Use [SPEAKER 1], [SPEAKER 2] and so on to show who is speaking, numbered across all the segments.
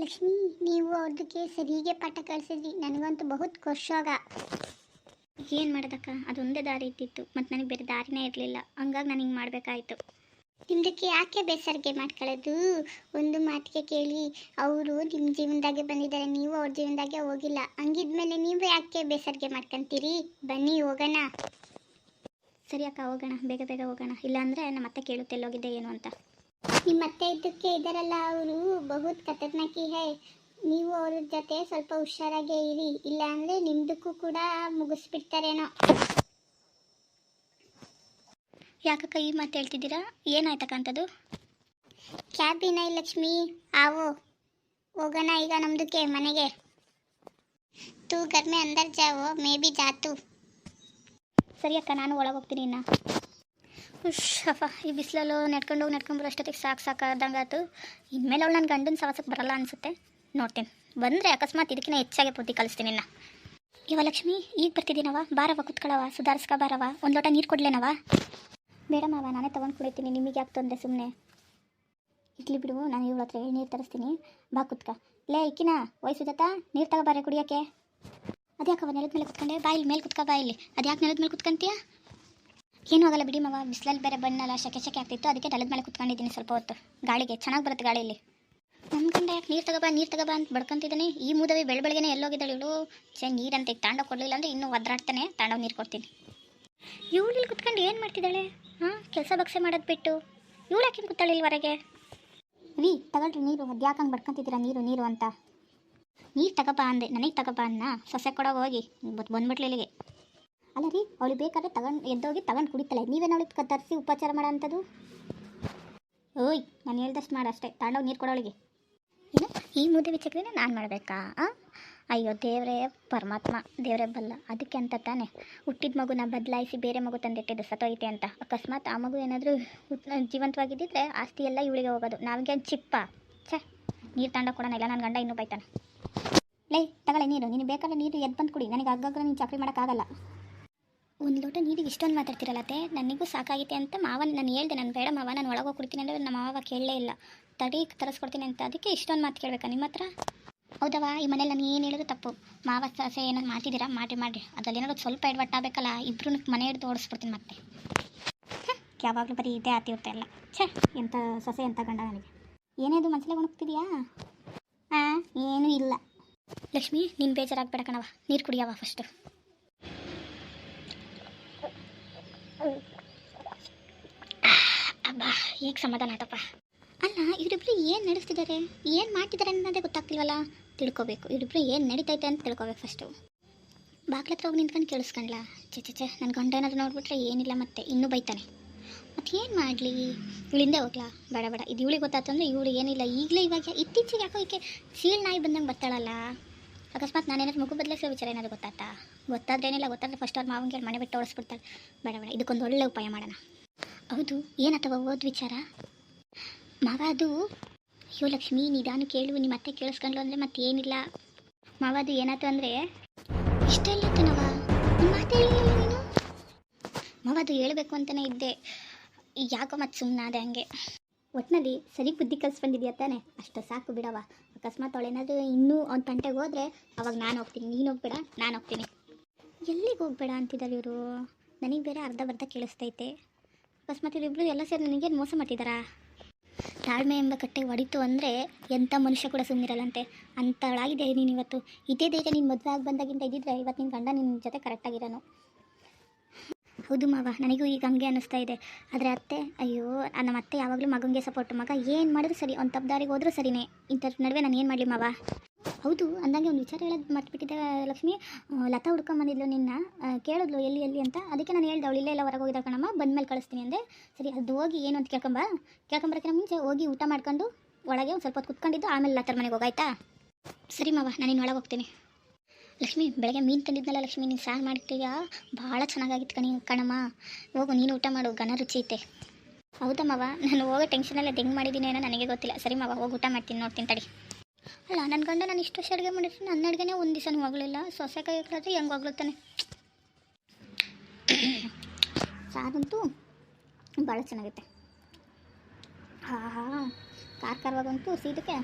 [SPEAKER 1] ಲಕ್ಷ್ಮಿ, ನೀವು ಅವ್ರದಕ್ಕೆ ಸರಿಗೆ ಪಾಠ ಕಳಿಸಿದ್ರಿ. ನನಗಂತೂ ಬಹುತ್ ಖುಷಾಗ.
[SPEAKER 2] ಏನು ಮಾಡೋದಕ್ಕ, ಅದೊಂದೇ ದಾರಿ ಇದ್ದಿತ್ತು ಮತ್ತು ನನಗೆ ಬೇರೆ ದಾರಿನೇ ಇರಲಿಲ್ಲ. ಹಂಗಾಗಿ ನಾನು ಹಿಂಗೆ ಮಾಡಬೇಕಾಯ್ತು.
[SPEAKER 1] ನಿಮ್ದಕ್ಕೆ ಯಾಕೆ ಬೇಸರಿಗೆ ಮಾಡ್ಕೊಳ್ಳೋದು? ಒಂದು ಮಾತಿಗೆ ಕೇಳಿ, ಅವರು ನಿಮ್ಮ ಜೀವನದಾಗೆ ಬಂದಿದ್ದಾರೆ, ನೀವು ಅವ್ರ ಜೀವನದಾಗೆ ಹೋಗಿಲ್ಲ. ಹಂಗಿದ್ಮೇಲೆ ನೀವು ಯಾಕೆ ಬೇಸರಿಗೆ ಮಾಡ್ಕೊಂತೀರಿ? ಬನ್ನಿ ಹೋಗೋಣ.
[SPEAKER 2] ಸರಿ ಅಕ್ಕ, ಹೋಗೋಣ, ಬೇಗ ಬೇಗ ಹೋಗೋಣ. ಇಲ್ಲಾಂದರೆ ನಮ್ಮ ಅತ್ತೆ ಕೇಳುತ್ತೆ ಎಲ್ಲೋಗಿದ್ದೆ ಏನು ಅಂತ.
[SPEAKER 1] ನಿಮ್ಮ ಅತ್ತೆ ಇದ್ದಕ್ಕೆ ಇದ್ದಾರಲ್ಲ, ಅವರು ಬಹುತ್ ಖತರ್ನಾಕಿ ಹೇ. ನೀವು ಅವ್ರ ಜೊತೆ ಸ್ವಲ್ಪ ಹುಷಾರಾಗೇ ಇರಿ, ಇಲ್ಲ ಅಂದರೆ ನಿಮ್ದಕ್ಕೂ ಕೂಡ ಮುಗಿಸ್ಬಿಡ್ತಾರೇನೋ.
[SPEAKER 2] ಯಾಕಕ್ಕ ಈ ಮಾತು ಹೇಳ್ತಿದ್ದೀರಾ? ಏನಾಯ್ತಕ್ಕ ಅಂತದು?
[SPEAKER 1] ಕ್ಯಾಬಿನ ಲಕ್ಷ್ಮಿ, ಆವೋ ಹೋಗೋಣ ಈಗ ನಮ್ದಕ್ಕೆ ಮನೆಗೆ. ತೂ घर में अंदर जाओ, मैं भी जातू.
[SPEAKER 2] ಸರಿ ಅಕ್ಕ, ನಾನು ಒಳಗೆ ಹೋಗ್ತೀನಿ. ಇನ್ನು ಶಫ, ಈ ಬಿಸಿಲಲ್ಲೂ ನಡ್ಕೊಂಡು ಬರೋ ಅಷ್ಟೊತ್ತಿಗೆ ಸಾಕಾದಂಗೆ ಆಯ್ತು. ಇನ್ಮೇಲೆ ಅವಳು ನನ್ನ ಗಂಡನ ಸವಾಸಕ್ಕೆ ಬರಲ್ಲ ಅನಿಸುತ್ತೆ. ನೋಡ್ತೀನಿ, ಬಂದರೆ ಅಕಸ್ಮಾತ್ ಇದಕ್ಕಿಂತ ಹೆಚ್ಚಾಗಿ ಬುದ್ಧಿ ಕಲಿಸ್ತೀನಿ. ಇನ್ನು ಇವ ಲಕ್ಷ್ಮಿ, ಈಗ ಬರ್ತಿದ್ದೀನವ, ಬಾರವ ಕುತ್ಕೊಳ್ಳವ, ಸುಧಾರಿಸ್ಕ ಬಾರವ, ಒಂದು ಲೋಟ ನೀರು ಕೊಡ್ಲೇನವ? ಬೇಡ ಮಾವ, ನಾನೇ ತೊಗೊಂಡು ಕುಡಿತೀನಿ, ನಿಮಗೆ ಯಾಕೆ ತೊಂದರೆ? ಸುಮ್ಮನೆ ಇಡ್ಲಿ ಬಿಡು, ನಾನು ಇವಳ ಹತ್ರ ನೀರು ತರಿಸ್ತೀನಿ, ಬಾ ಕುತ್ಕ. ಲೇ ಇಕ್ಕಿನ, ಸುಜಾತ, ನೀರು ತಗೋಬಾರೆ ಕುಡಿಯೋಕ್ಕೆ. ಅದ್ಯಾಕವ ನೆಲದ ಮೇಲೆ ಕುತ್ಕೊಂಡೆ? ಬಾಯಿಲಿ ಮೇಲೆ ಕುತ್ಕ, ಬಾಯಿಲಿ. ಅದ್ಯಾಕೆ ನೆಲದ ಮೇಲೆ ಕುತ್ಕೊಂತೀಯ? ಏನೂ ಆಗಲ್ಲ ಬಿಡಿ ಮಾವ, ಬಿಸಿಲಲ್ಲಿ ಬೇರೆ ಬಣ್ಣಲ್ಲ, ಶೆಕೆ ಆಗ್ತಿತ್ತು, ಅದಕ್ಕೆ ನೆಲದ ಮೇಲೆ ಕುತ್ಕೊಂಡಿದ್ದೀನಿ ಸ್ವಲ್ಪ ಹೊತ್ತು. ಗಾಳಿಗೆ ಚೆನ್ನಾಗಿ ಬರುತ್ತೆ ಗಾಳಿಯಲ್ಲಿ. ನಮ್ಮ ಗಂಡ ಯಾಕೆ ನೀರು ತಗೋಬಾ ಅಂತ ಬಡ್ಕೊಂತಿದ್ದಾನೆ. ಈ ಮೂದವಿ ಬೆಳಬೆಳಗ್ಗೆನೇ ಎಲ್ಲೋಗಿದ್ದಾಳೆ ಇವಳು. ನೀರಂತ ಈಗ ತಾಂಡೋ ಕೊಡಲಿಲ್ಲ ಅಂದರೆ ಇನ್ನೂ ಒದ್ರಾಡ್ತಾನೆ. ತಾಂಡವ್ ನೀರು ಕೊಡ್ತೀನಿ. ಇವಳು ಕುತ್ಕೊಂಡು ಏನು ಮಾಡ್ತಿದ್ದಾಳೆ? ಕೆಲಸ ಬಕ್ಸೆ ಮಾಡೋದು ಬಿಟ್ಟು ಇವಳು ಯಾಕೆ ಕೂತಾಳೆ ಇಲ್ಲಿ ಹೊರಗೆ? ತಗೊಳ್ರಿ ನೀರು. ಅದ್ಯಾಕಂಗೆ ಬಡ್ಕೊಂತಿದ್ದೀರಾ ನೀರು ಅಂತ? ನೀರು ತಗೋಬಾ ಅಂದೆ, ನನಗೆ ತಗೋಬಾ ಅನ್ನ ಸೊಸೆ ಕೊಡೋಗಿ ಹೋಗಿ ಬಂದ್ಬಿಟ್ಲು ಇಲ್ಲಿಗೆ. ಅಲ್ಲ ರೀ, ಅವಳು ಬೇಕಾದ್ರೆ ಎದ್ದೋಗಿ ತಗೊಂಡು ಕುಡಿತಾಳೆ, ನೀವೇನು ಅವಳಿಗೆ ತರಿಸಿ ಉಪಚಾರ ಮಾಡೋ ಅಂಥದ್ದು? ಓಯ್, ನಾನು ಹೇಳ್ದಷ್ಟು ಮಾಡಷ್ಟೇ, ತಾಂಡವ್ ನೀರು ಕೊಡೋಳಿಗೆ. ಏನು ಈ ಮುದ್ದೆ ವಿಚಕ್ರಿನ ನಾನು ಮಾಡಬೇಕಾ? ಅಯ್ಯೋ ದೇವರೇ ಪರಮಾತ್ಮ, ದೇವರೇ ಬಲ್ಲ. ಅದಕ್ಕೆ ಅಂತ ತಾನೆ ಹುಟ್ಟಿದ ಮಗುನ ಬದಲಾಯಿಸಿ ಬೇರೆ ಮಗು ತಂದಿಟ್ಟಿದ್ದು ಸತ್ತೋಯ್ತೆ ಅಂತ. ಅಕಸ್ಮಾತ್ ಆ ಮಗು ಏನಾದರೂ ಜೀವಂತವಾಗಿದ್ದಿದ್ರೆ ಆಸ್ತಿ ಎಲ್ಲ ಇವಳಿಗೆ ಹೋಗೋದು. ನಾವಿಗೇನು ಚಿಪ್ಪ? ನೀರು ತಾಂಡ ಕೊಡೋಣ, ಇಲ್ಲ ನನ್ನ ಗಂಡ ಇನ್ನೂ ಬೈತಾನೆ. ಲೈ ತಗೊಳ್ಳೆ ನೀರು, ನೀನು ಬೇಕಾದ್ರೆ ನೀರು ಎದ್ದು ಬಂದು ಕುಡಿ. ನನಗೆ ಆಗಾಗ ನೀನು ಚಾಕ್ರಿ ಮಾಡೋಕ್ಕಾಗಲ್ಲ. ಒಂದು ಲೋಟ ನೀರಿಗೆ ಇಷ್ಟೊಂದು ಮಾತಾಡ್ತಿರಲ್ಲತ್ತೆ, ನನಗೂ ಸಾಕಾಗಿದೆ ಅಂತ ಮಾವನ ನಾನು ಹೇಳ್ದೆ. ನಾನು ಬೇಡ ಮಾವ, ನಾನು ಒಳಗೆ ಕೊಡ್ತೀನಿ ಅಂದರೆ ನಮ್ಮ ಮಾವ ಕೇಳಲೇ ಇಲ್ಲ. ತಡಿ ತರಿಸ್ಕೊಡ್ತೀನಿ ಅಂತ. ಅದಕ್ಕೆ ಇಷ್ಟೊಂದು ಮಾತು ಕೇಳಬೇಕಾ ನಿಮ್ಮ ಹತ್ರ? ಹೌದವಾ, ಈ ಮನೇಲಿ ನಾನು ಏನು ಹೇಳಿದ್ರು ತಪ್ಪು. ಮಾವ ಸೊಸೆ ಏನಾದ್ರು ಮಾಡ್ತಿದ್ದೀರಾ, ಮಾಡಿ ಅದರಲ್ಲಿ ಏನಾದ್ರು ಸ್ವಲ್ಪ ಎಡವಟ್ಟಾಗಬೇಕಲ್ಲ, ಇಬ್ಬರು ಮನೆ ಹಿಡಿದು ಓಡಿಸ್ಬಿಡ್ತೀನಿ ಮತ್ತೆ. ಯಾವಾಗಲೂ ಬರೀ ಇದೇ ಆತಿರುತ್ತೆ ಎಲ್ಲ. ಎಂಥ ಸೊಸೆ ಎಂಥ ಗಂಡ ನನಗೆ. ಏನೇದು ಮನಸ್ಸಲ್ಲೇ ಒಣಗ್ತಿದೆಯಾ? ಏನೂ ಇಲ್ಲ ಲಕ್ಷ್ಮಿ, ನೀನು ಬೇಜಾರಾಗಬೇಡ ಕಣವ. ನೀರು ಕುಡಿಯವ ಫಸ್ಟು. ಅಬ್ಬಾ, ಈಗ ಸಮಾಧಾನ ಆಯ್ತಪ್ಪ. ಅಲ್ಲ, ಇವರಿಬ್ರು ಏನು ನಡೆಸ್ತಿದ್ದಾರೆ, ಏನು ಮಾಡ್ತಿದ್ದಾರೆ ಅನ್ನೋದೇ ಗೊತ್ತಾಗ್ತಿಲ್ವಲ್ಲ. ತಿಳ್ಕೊಬೇಕು, ಇವರಿಬ್ರು ಏನು ನಡೀತೈತೆ ಅಂತ ತಿಳ್ಕೊಬೇಕು ಫಸ್ಟು. ಬಾಗ್ಲ ಹತ್ರ ಹೋಗಿ ನಿಂತ್ಕೊಂಡು ಕೇಳಿಸ್ಕೊಂಡ್ಲಾ? ಚೆ ನನ್ನ ಗಂಡ ಏನಾದರೂ ನೋಡ್ಬಿಟ್ರೆ ಏನಿಲ್ಲ ಮತ್ತೆ ಇನ್ನೂ ಬೈತಾನೆ. ಮತ್ತು ಏನು ಮಾಡಲಿ? ಇವಳಿಂದೇ ಹೋಗ್ಲಾ? ಬೇಡ ಇದು ಇವಳಿಗೆ ಗೊತ್ತಾಯ್ತು ಅಂದರೆ ಇವಳು ಏನಿಲ್ಲ ಈಗಲೇ ಇವಾಗ ಇತ್ತೀಚೆಗೆ ಯಾಕೋ ಈಕೆ ಸೀಳ್ ನಾಯಿ ಬಂದಂಗೆ ಬರ್ತಾಳಲ್ಲ. ಅಕಸ್ಮಾತ್ ನಾನೇನಾದ್ರು ಮಗು ಬದಲಿಸೋ ವಿಚಾರ ಏನಾದರೂ ಗೊತ್ತಾದ್ರೇನಿಲ್ಲ, ಗೊತ್ತಾದ್ರೆ ಫಸ್ಟ್ ಅವ್ರ ಮಾವಂಗೆ ಮನೆ ಬಿಟ್ಟು ಓಡಿಸ್ಬಿಡ್ತಾಳೆ. ಬೇಡ ಇದಕ್ಕೊಂದು ಒಳ್ಳೆ ಉಪಾಯ ಮಾಡೋಣ. ಹೌದು, ಏನತ್ತವ ಓದ್ ವಿಚಾರ? ಮಾವ ಅದು, ಅಯ್ಯೋ ಲಕ್ಷ್ಮಿ ನಿಧಾನ ಕೇಳು, ನಿಮ್ಮ ಅತ್ತೆ ಕೇಳಿಸ್ಕೊಂಡ್ಲು ಅಂದರೆ ಮತ್ತೆ ಏನಿಲ್ಲ. ಮಾವ ಅದು ಏನಾಯ್ತು ಅಂದರೆ ಇಷ್ಟೆಲ್ಲ ತನವ ನಿಮ್ಮ ಮಾತೆ ಹೇಳಿಲ್ಲ ನೀನು. ಮಾವ ಅದು ಹೇಳಬೇಕು ಅಂತಲೇ ಇದ್ದೆ, ಯಾಕೋ ಮತ್ತೆ ಸುಮ್ಮನಾದೆ ಹಂಗೆ. ಒಟ್ಟಿನಲ್ಲಿ ಸರಿ ಬುದ್ಧಿ ಕಲಿಸಿ ಬಂದಿದ್ಯಾ ತಾನೆ, ಅಷ್ಟು ಸಾಕು ಬಿಡವ. ಅಕಸ್ಮಾತ್ ಅವಳೇನಾದರೂ ಇನ್ನೂ ಅವ್ನ ತಂಟೆಗೆ ಹೋದರೆ ಅವಾಗ ನಾನು ಹೋಗ್ತೀನಿ, ನೀನು ಹೋಗ್ಬೇಡ, ನಾನು ಹೋಗ್ತೀನಿ. ಎಲ್ಲಿಗೆ ಹೋಗ್ಬೇಡ ಅಂತಿದ್ದಾರೆ ಇವರು? ನನಗೆ ಬೇರೆ ಅರ್ಧ ಕೇಳಿಸ್ತೈತೆ. ಅಕಸ್ಮಾತ್ ಇವರಿಬ್ಬರು ಎಲ್ಲ ಸೇರಿ ನನಗೇನು ಮೋಸ ಮಾಡ್ತಿದ್ದಾರಾ? ತಾಳ್ಮೆ ಎಂಬ ಕಟ್ಟೆ ಹೊಡಿತು ಅಂದರೆ ಎಂಥ ಮನುಷ್ಯ ಕೂಡ ಸುಮ್ಮನಿರಲ್ಲಂತೆ. ಅಂಥಳಾಗಿದೆ ನೀನು ಇವತ್ತು. ಇದೇ ಧೈರ್ಯ ನೀನು ಮದುವೆ ಆಗಿ ಬಂದಾಗಿಂದ ಇದ್ದಿದ್ರೆ ಇವತ್ತು ನಿನ್ನ ಗಂಡ ನಿನ್ನ ಜೊತೆ ಕರೆಕ್ಟಾಗಿರೋನು. ಹೌದು ಮಾವ, ನನಗೂ ಈಗ ಹಂಗೆ ಅನ್ನಿಸ್ತಾ ಇದೆ. ಆದರೆ ಅತ್ತೆ, ಅಯ್ಯೋ ನಮ್ಮ ಅತ್ತೆ ಯಾವಾಗಲೂ ಮಗನಿಗೆ ಸಪೋರ್ಟ್. ಮಗ ಏನು ಮಾಡಿದ್ರು ಸರಿ, ಅವ್ನು ತಪ್ಪು ದಾರಿಗೆ ಹೋದ್ರೂ ಸರಿನೇ. ಇಂಥ ನಡುವೆ ನಾನು ಏನು ಮಾಡಲಿ ಮಾವ? ಹೌದು, ಅಂದಂಗೆ ಒಂದು ವಿಚಾರ ಹೇಳೋದು ಮರ್ತ್ಬಿಟ್ಟಿದ್ದೆ ಲಕ್ಷ್ಮಿ. ಲತಾ ಹುಡ್ಕೊಂಬಂದಿದ್ಲು ನಿನ್ನ, ಕೇಳಿದ್ಲು ಎಲ್ಲಿ ಅಂತ. ಅದಕ್ಕೆ ನಾನು ಹೇಳ್ದೆ, ಅವಳು ಇಲ್ಲೇ ಹೊರಗೆ ಹೋಗಿದ್ದ ಕಣಮ್ಮ, ಬಂದಮೇಲೆ ಕಳಿಸ್ತೀನಿ ಅಂದೆ. ಸರಿ, ಅದು ಹೋಗಿ ಏನು ಅಂತ ಕೇಳ್ಕೊಂಬರಕ್ಕೆ ಮುಂಚೆ ಹೋಗಿ ಊಟ ಮಾಡ್ಕೊಂಡು ಒಳಗೆ ಒಂದು ಸ್ವಲ್ಪ ಹೊತ್ತು ಕುತ್ಕೊಂಡಿದ್ದು, ಆಮೇಲೆ ಲತಾರ ಮನೆಗೆ ಹೋಗಾಯ್ತಾ? ಸರಿ ಮಾವ, ನಾನಿನ್ನು ಒಳಗೆ ಹೋಗ್ತೀನಿ. ಲಕ್ಷ್ಮಿ, ಬೆಳಗ್ಗೆ ಮೀನು ತಂದಿದ್ನಲ್ಲ ಲಕ್ಷ್ಮಿ, ನೀನು ಸಾರು ಮಾಡಿರ್ತೀಯಾ, ಭಾಳ ಚೆನ್ನಾಗಾಗಿತ್ತು ಕಣಮ್ಮ. ಹೋಗು ನೀನು ಊಟ ಮಾಡು, ಘನ ರುಚಿ ಐತೆ. ಹೌದಾ ಮಾವ, ನಾನು ಹೋಗೋ ಟೆನ್ಷನಲ್ಲೇ ಹೆಂಗೆ ಮಾಡಿದ್ದೀನಿ ಏನೋ ನನಗೆ ಗೊತ್ತಿಲ್ಲ. ಸರಿ ಮಾವ, ಹೋಗಿ ಊಟ ಮಾಡ್ತೀನಿ, ನೋಡ್ತೀನಿ ತಡಿ. ಅಲ್ಲ, ನನ್ನ ಗಂಡ ನಾನು ಇಷ್ಟು ವರ್ಷ ಅಡುಗೆ ಮಾಡಿರ್ತೀನಿ, ನನ್ನ ಅಡುಗೆನೇ ಒಂದು ದಿವಸನೂ ಹೋಗಲಿಲ್ಲ. ಸೊಸೆ ಕೈ ಹಾಕಿದ್ರೆ ಹೆಂಗೆ ಹೋಗ್ಲತ್ತಾನೆ. ಸಾರಂತೂ ಭಾಳ ಚೆನ್ನಾಗೈತೆ. ಖಾರವಾಗಂತೂ ಸೀದಕ್ಕೆ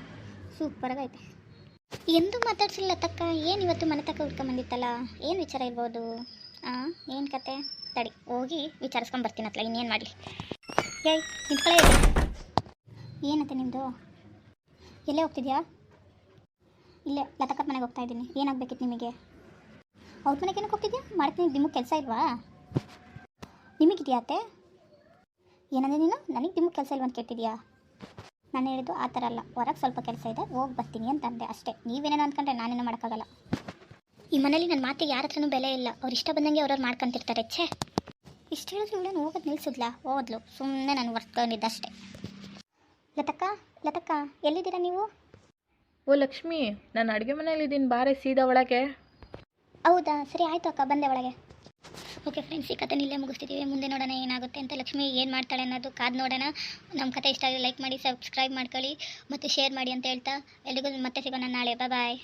[SPEAKER 2] ಸೂಪರಾಗೈತೆ. ಎಂದೂ ಮಾತಾಡ್ಸಿಲ್ಲ ತಕ್ಕ, ಏನು ಇವತ್ತು ಮನೆ ತಕ್ಕ ಹುಡ್ಕೊಂಬಂದಿತ್ತಲ್ಲ, ಏನು ವಿಚಾರ ಇರ್ಬೋದು? ಏನು ಕತೆ? ತಡಿ ಹೋಗಿ ವಿಚಾರಿಸ್ಕೊಂಬರ್ತೀನತ್ಲ, ಇನ್ನೇನು ಮಾಡಲಿ. ಏಯ್ ನಿಂತ್ಕೊಳ್ಳೇ. ಏನತ್ತೆ ನಿಮ್ಮದು? ಎಲ್ಲೇ ಹೋಗ್ತಿದ್ಯಾ? ಇಲ್ಲೇ ಲತಕ್ಕದ ಮನೆಗೆ ಹೋಗ್ತಾ ಇದ್ದೀನಿ. ಏನಾಗಬೇಕಿತ್ತು ನಿಮಗೆ? ಅವ್ರ ಮನೆಗೆ ಏನಕ್ಕೆ ಹೋಗ್ತಿದ್ಯಾ? ಮಾಡ್ತೀನಿ, ನಿಮಗೆ ಕೆಲಸ ಇಲ್ವಾ? ನಿಮಗಿದೆಯಾ ಅತ್ತೆ? ಏನಂದರೆ ನೀನು ನನಗೆ ನಿಮಗೆ ಕೆಲಸ ಇಲ್ವಂತ ಕೇಳ್ತಿದ್ಯಾ? ನಾನು ಹೇಳಿದ್ದು ಆ ಥರ ಅಲ್ಲ, ಹೊರಗೆ ಸ್ವಲ್ಪ ಕೆಲಸ ಇದೆ, ಹೋಗಿ ಬರ್ತೀನಿ ಅಂತಂದೆ ಅಷ್ಟೇ. ನೀವೇನೇನು ಅಂದ್ಕೊಂಡ್ರೆ ನಾನೇನು ಮಾಡೋಕ್ಕಾಗಲ್ಲ. ಈ ಮನೇಲಿ ನನ್ನ ಮಾತಿಗೆ ಯಾರ ಹತ್ರನೂ ಬೆಲೆ ಇಲ್ಲ. ಅವ್ರು ಇಷ್ಟ ಬಂದಂಗೆ ಅವ್ರವ್ರು ಮಾಡ್ಕೊಂತಿರ್ತಾರೆ. ಛೇ, ಇಷ್ಟು ಹೇಳಿದ್ರು ಇವಳೇನು ಹೋಗೋದು ನಿಲ್ಸಿದ್ಲಾ? ಹೋದ್ಲು, ಸುಮ್ಮನೆ ನಾನು ವರ್ತ್ಕೊಂಡಿದ್ದೆ ಅಷ್ಟೇ. ಲತಕ್ಕ ಎಲ್ಲಿದ್ದೀರಾ ನೀವು?
[SPEAKER 3] ಓ ಲಕ್ಷ್ಮಿ, ನಾನು ಅಡುಗೆ ಮನೇಲಿದ್ದೀನಿ, ಬಾರೆ ಸೀದಾ ಒಳಗೆ.
[SPEAKER 2] ಹೌದಾ, ಸರಿ ಆಯಿತು ಅಕ್ಕ, ಬಂದೆ ಒಳಗೆ. ಓಕೆ ಫ್ರೆಂಡ್ಸ್, ಈ ಕಥೆನ ಇಲ್ಲೇ ಮುಗಿಸ್ತಿದ್ದೀವಿ. ಮುಂದೆ ನೋಡೋಣ ಏನಾಗುತ್ತೆ ಅಂತ. ಲಕ್ಷ್ಮಿ ಏನು ಮಾಡ್ತಾಳೆ ಅನ್ನೋದು ಕಾದು ನೋಡೋಣ. ನಮ್ಮ ಕಥೆ ಇಷ್ಟ ಆಗಿದೆ ಲೈಕ್ ಮಾಡಿ, ಸಬ್ಸ್ಕ್ರೈಬ್ ಮಾಡ್ಕೊಳ್ಳಿ ಮತ್ತು ಶೇರ್ ಮಾಡಿ ಅಂತ ಹೇಳ್ತಾ ಎಲ್ರಿಗೂ ಮತ್ತೆ ಸಿಗೋಣ ನಾಳೆ. ಬಾಯ್.